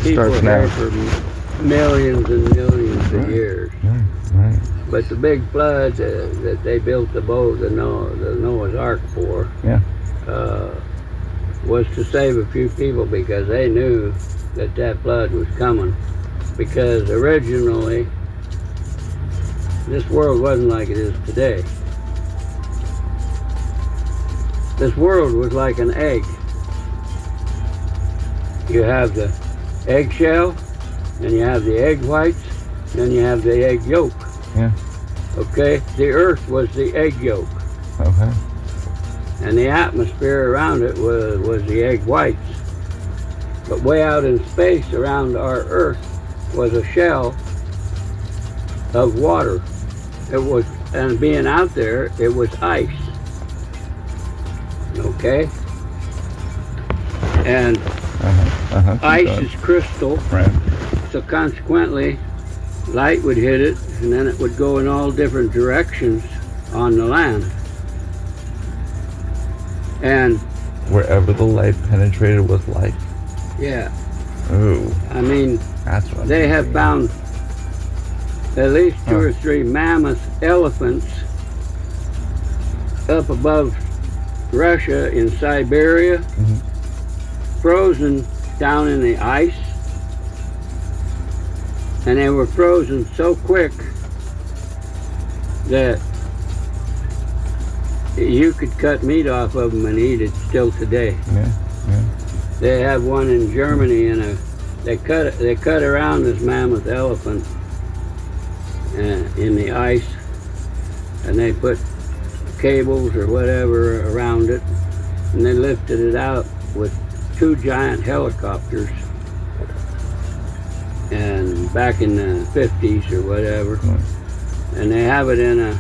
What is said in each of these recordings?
people starts here now. for millions and millions of years. Right. But the big flood that they built the boat, the Noah's Ark for, was to save a few people because they knew that flood was coming. Because originally, this world wasn't like it is today. This world was like an egg. You have the eggshell, and you have the egg whites, and you have the egg yolk. Yeah. Okay? The earth was the egg yolk. Okay. And the atmosphere around it was the egg whites. But way out in space around our earth was a shell of water. And being out there, it was ice. Okay? And ice is crystal. Right. So consequently, light would hit it, and then it would go in all different directions on the land. And wherever the light penetrated was light. yeah. Ooh. I mean, that's what they have found at least 2 or 3 mammoth elephants up above Russia in Siberia, frozen down in the ice. And they were frozen so quick that you could cut meat off of them and eat it still today. Yeah. They have one in Germany, and they cut around this mammoth elephant in the ice, and they put cables or whatever around it, and they lifted it out with 2 giant helicopters. And back in the 50s or whatever, and they have it and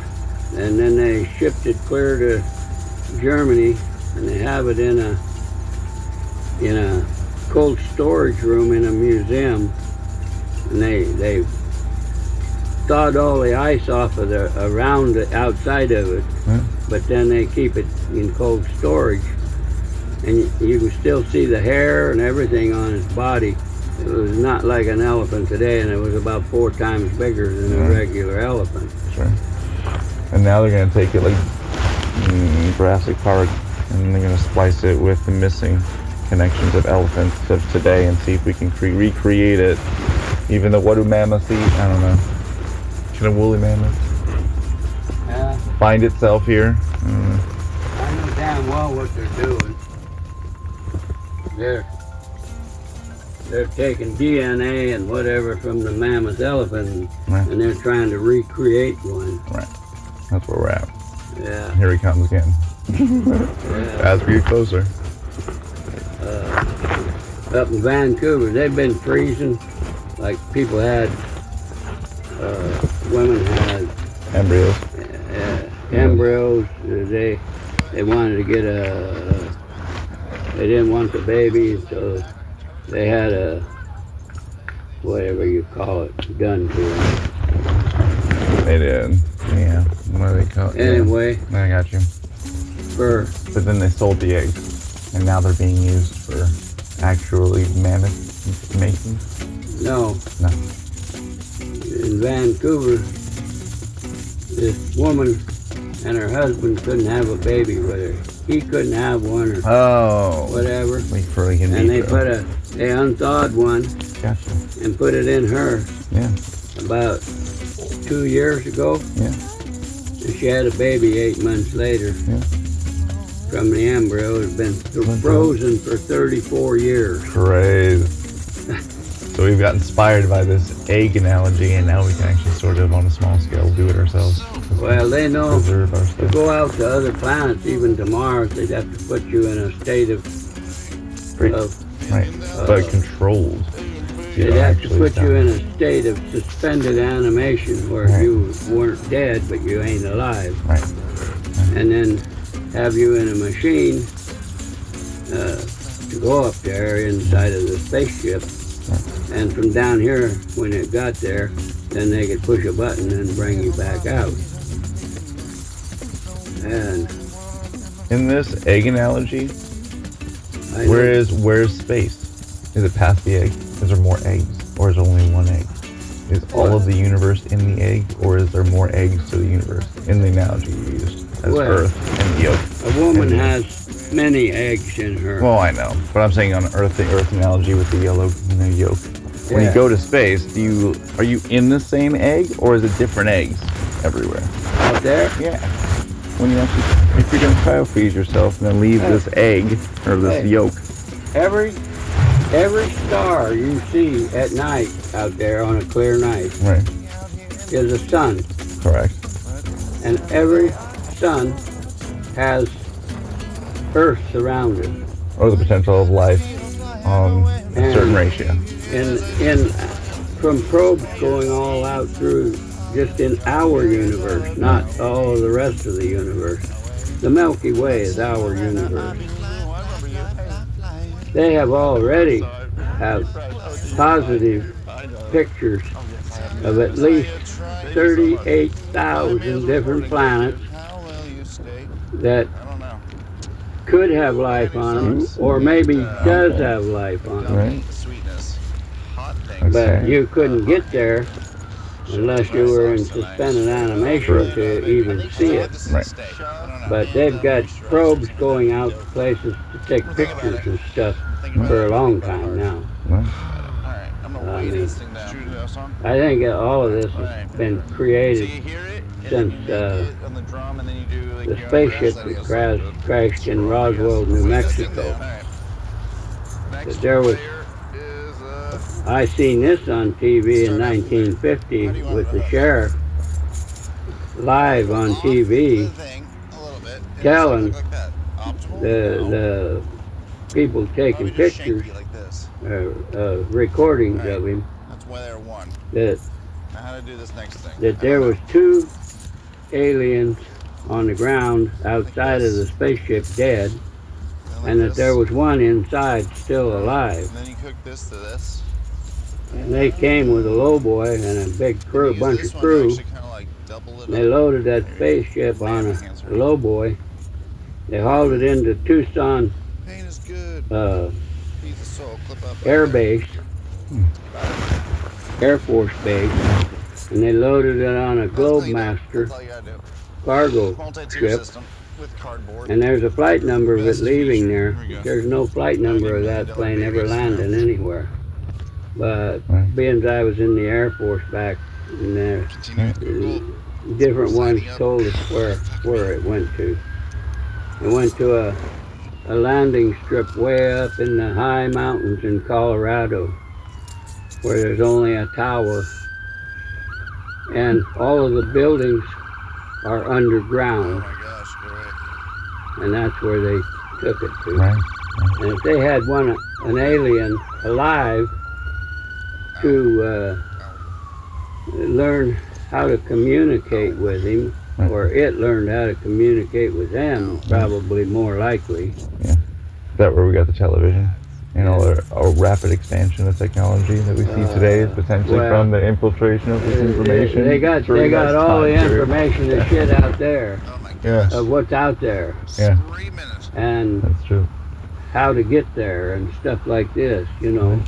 then they shipped it clear to Germany, and they have it in a cold storage room in a museum, and they thawed all the ice off of around the outside of it, but then they keep it in cold storage, and you can still see the hair and everything on its body. It was not like an elephant today, and it was about 4 times bigger than a regular elephant. Sure. And now they're going to take it like Jurassic Park, and they're going to splice it with the missing connections of elephants of today and see if we can recreate it. Even though, what do mammoths eat? I don't know. Can a woolly mammoth find itself here? I don't know. I know damn well what they're doing. They're taking DNA and whatever from the mammoth elephant, and they're trying to recreate one. Right. That's where we're at. Yeah. Here he comes again. As we get closer. Up in Vancouver, they've been freezing. Like people had, women had embryos. Embryos. They wanted to get they didn't want the baby, so they had a, whatever you call it, done to them. They did. Yeah. What do they call it? Anyway. Yeah. I got you. But then they sold the eggs, and now they're being used for actually mammoth making? No. No. In Vancouver, this woman and her husband couldn't have a baby with her. He couldn't have one or whatever. And they unthawed one and put it in her. Yeah. About 2 years ago. Yeah. And she had a baby 8 months later. Yeah. From the embryo. It had been frozen for 34 years. Crazy. So we've got inspired by this egg analogy, and now we can actually sort of, on a small scale, do it ourselves. Well, they know to go out to other planets, even to Mars, they'd have to put you in a state of but controlled. They'd have to put you in a state of suspended animation where you weren't dead, but you ain't alive. Right. And then have you in a machine to go up there inside of the spaceship. And from down here, when it got there, then they could push a button and bring you back out. And in this egg analogy, where's space? Is it past the egg? Is there more eggs, or is there only one egg? Is all of the universe in the egg, or is there more eggs to the universe? In the analogy you used as Earth and the yolk. A woman has many eggs in her. Well, I know, but I'm saying on Earth, the Earth analogy with the yellow, yolk. When you go to space, are you in the same egg, or is it different eggs everywhere? Out there? Yeah. When you actually, if you're going to cryo-freeze yourself and then leave this egg or this yolk. Every star you see at night out there on a clear night is a sun. Correct. And every sun has Earth surrounded. Or the potential of life on a certain ratio. From probes going all out through just in our universe, not all of the rest of the universe. The Milky Way is our universe. They have already have positive pictures of at least 38,000 different planets that could have life on them, or maybe does have life on them. Right. But you couldn't get there unless you were in suspended animation to even see it. Right. But they've got probes going out to places to take pictures and stuff for a long time now. I think all of this has been created since the spaceship that crashed in Roswell, New Mexico. I seen this on TV in 1950 with the sheriff live on TV telling the people taking pictures, recordings of him, that there was 2 aliens on the ground outside of the spaceship dead, and that there was one inside still alive. And they came with a lowboy and a big crew, bunch of crew. They loaded that spaceship on a lowboy. They hauled it into Tucson Air Base, Air Force Base, and they loaded it on a Globemaster cargo ship. And there's a flight number of it leaving there. There's no flight number of that plane ever landing anywhere. But being I was in the Air Force back in there, different ones told us where it went to. It went to a landing strip way up in the high mountains in Colorado, where there's only a tower, and all of the buildings are underground. And that's where they took it to. And if they had an alien alive to learn how to communicate with him, or it learned how to communicate with them, probably more likely. Yeah. Is that where we got the television? And all our rapid expansion of technology that we see today is potentially from the infiltration of this information. They got all the information and shit out there. Of what's out there. And that's true. How to get there and stuff like this, you know.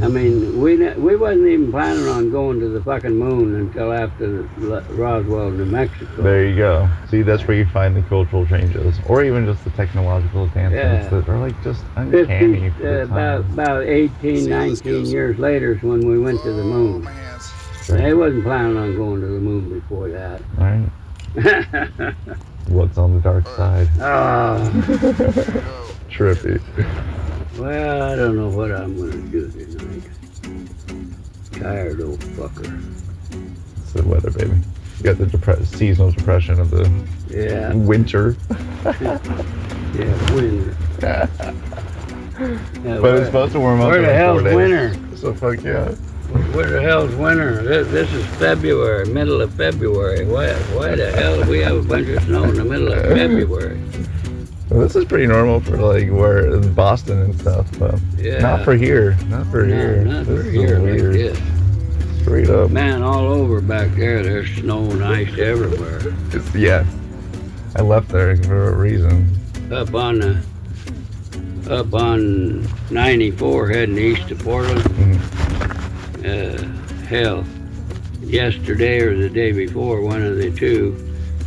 I mean, we wasn't even planning on going to the fucking moon until after Roswell, New Mexico. There you go. See, that's where you find the cultural changes, or even just the technological advancements that are like just uncanny. About 18, 19 years later is when we went to the moon. They wasn't planning on going to the moon before that. Right. What's on the dark side? Trippy. Well, I don't know what I'm going to do tonight. Tired old fucker. It's the weather, baby. You got the seasonal depression of the winter. Winter. But it's supposed to warm up. Where the hell's winter? So fuck yeah. Where the hell's winter? This is February, middle of February. Why the hell do we have a bunch of snow in the middle of February? Well, this is pretty normal for like where in Boston and stuff, but not for here. Not for here. Not for here like this. Straight up. Man, all over back there, there's snow and ice everywhere. I left there for a reason. Up on the up on 94 heading east to Portland. Hell, yesterday or the day before, one of the two.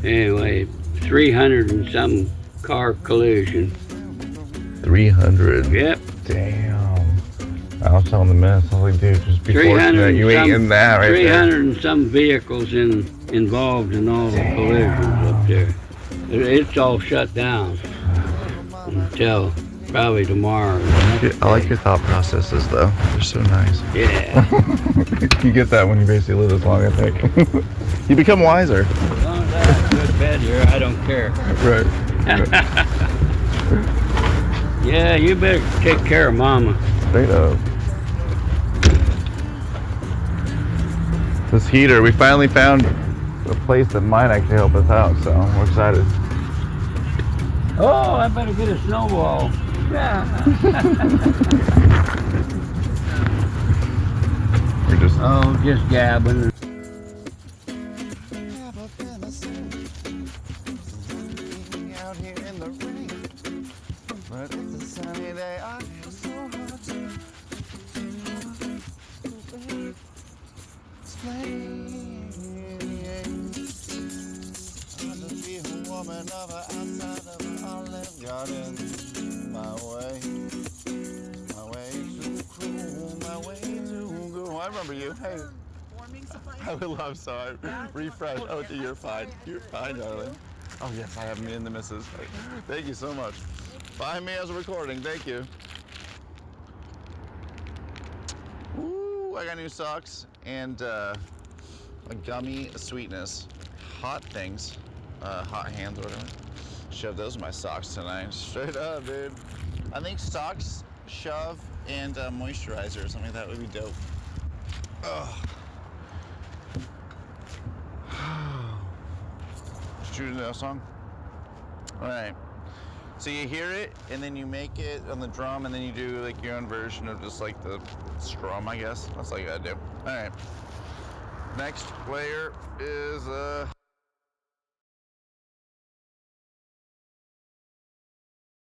Anyway, 300 and some car collision. 300? Yep. Damn. I was telling the mess, I was like, dude, just be fortunate you ain't in that right 300 and some vehicles involved in all the collisions up there. It's all shut down until probably tomorrow. I like your thought processes, though. They're so nice. Yeah. You get that when you basically live this long, I think. You become wiser. As long as I have a good bed here, I don't care. Right. Yeah, you better take care of Mama. Straight up. This heater, we finally found a place that might actually help us out, so we're excited. Oh, I better get a snowball. Yeah. We're just... Oh, just gabbing. Out here in the rain, but it's a sunny day. I feel so hot to explain. I just be a woman of her outside of an olive garden. My way too cruel, my way too cool. I remember you. Hey. I would love so. I refresh. Oh, you're fine. You're fine, darling. Oh yes, I have me and the missus. Thank you so much. Find me as a recording. Thank you. Ooh, I got new socks and a gummy sweetness. Hot things. Hot hands or whatever. Shove those in my socks tonight. Straight up, dude. I think socks, shove, and moisturizer or something like that would be dope. Ugh. Did you know that song? All right. So you hear it, and then you make it on the drum, and then you do like your own version of just like the strum, I guess. That's all you gotta do. All right. Next layer is